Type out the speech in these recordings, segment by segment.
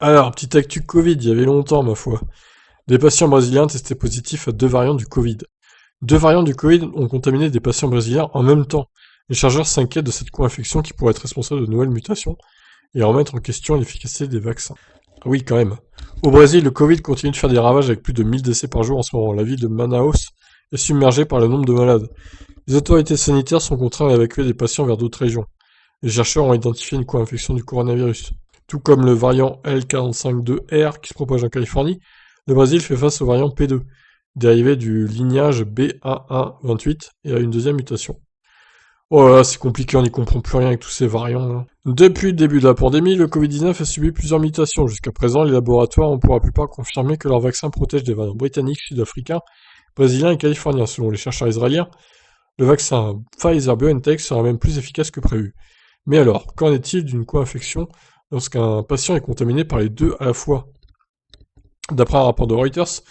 Alors, petite actu Covid, il y avait longtemps, ma foi. Des patients brésiliens testés positifs à deux variants du Covid. Deux variants du Covid ont contaminé des patients brésiliens en même temps. Les chercheurs s'inquiètent de cette co-infection qui pourrait être responsable de nouvelles mutations et remettre en question l'efficacité des vaccins. Ah oui, quand même. Au Brésil, le Covid continue de faire des ravages avec plus de 1000 décès par jour en ce moment. La ville de Manaus est submergée par le nombre de malades. Les autorités sanitaires sont contraintes d'évacuer des patients vers d'autres régions. Les chercheurs ont identifié une co-infection du coronavirus. Tout comme le variant L452R qui se propage en Californie, le Brésil fait face au variant P2, dérivé du lignage B1128 et à une deuxième mutation. Oh là là, c'est compliqué, on n'y comprend plus rien avec tous ces variants, là. Depuis le début de la pandémie, le Covid-19 a subi plusieurs mutations. Jusqu'à présent, les laboratoires ont pour la plupart confirmé que leur vaccin protège des variants britanniques, sud-africains, brésiliens et californiens. Selon les chercheurs israéliens, le vaccin Pfizer-BioNTech sera même plus efficace que prévu. Mais alors, qu'en est-il d'une co-infection lorsqu'un patient est contaminé par les deux à la fois? D'après un rapport de Reuters,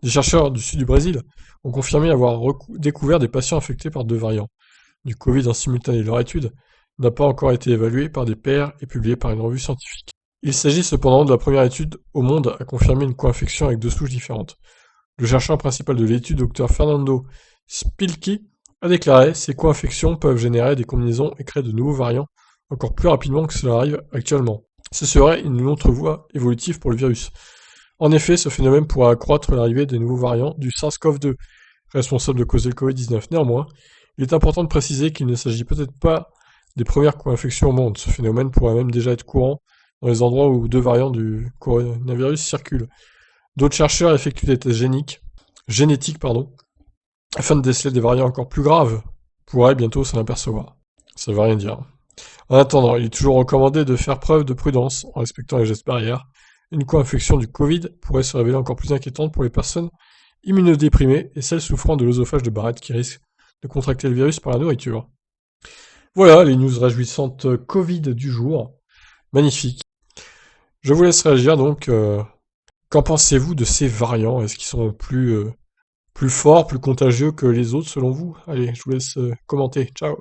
des chercheurs du sud du Brésil ont confirmé avoir découvert des patients infectés par deux variants du Covid en simultané. Leur étude n'a pas encore été évaluée par des pairs et publiée par une revue scientifique. Il s'agit cependant de la première étude au monde à confirmer une co-infection avec deux souches différentes. Le chercheur principal de l'étude, Dr Fernando Spilki, a déclaré: ces co-infections peuvent générer des combinaisons et créer de nouveaux variants encore plus rapidement que cela arrive actuellement. Ce serait une autre voie évolutive pour le virus. En effet, ce phénomène pourrait accroître l'arrivée des nouveaux variants du SARS-CoV-2, responsable de causer le Covid-19. Néanmoins, il est important de préciser qu'il ne s'agit peut-être pas des premières co-infections au monde. Ce phénomène pourrait même déjà être courant dans les endroits où deux variants du coronavirus circulent. D'autres chercheurs effectuent des tests génétiques, afin de déceler des variants encore plus graves. On pourrait bientôt s'en apercevoir. Ça veut rien dire. En attendant, il est toujours recommandé de faire preuve de prudence en respectant les gestes barrières. Une co-infection du Covid pourrait se révéler encore plus inquiétante pour les personnes immunodéprimées et celles souffrant de l'œsophage de Barrett qui risquent de contracter le virus par la nourriture. Voilà les news réjouissantes Covid du jour. Magnifique. Je vous laisse réagir donc. Qu'en pensez-vous de ces variants? Est-ce qu'ils sont plus forts, plus contagieux que les autres selon vous? Allez, je vous laisse commenter. Ciao.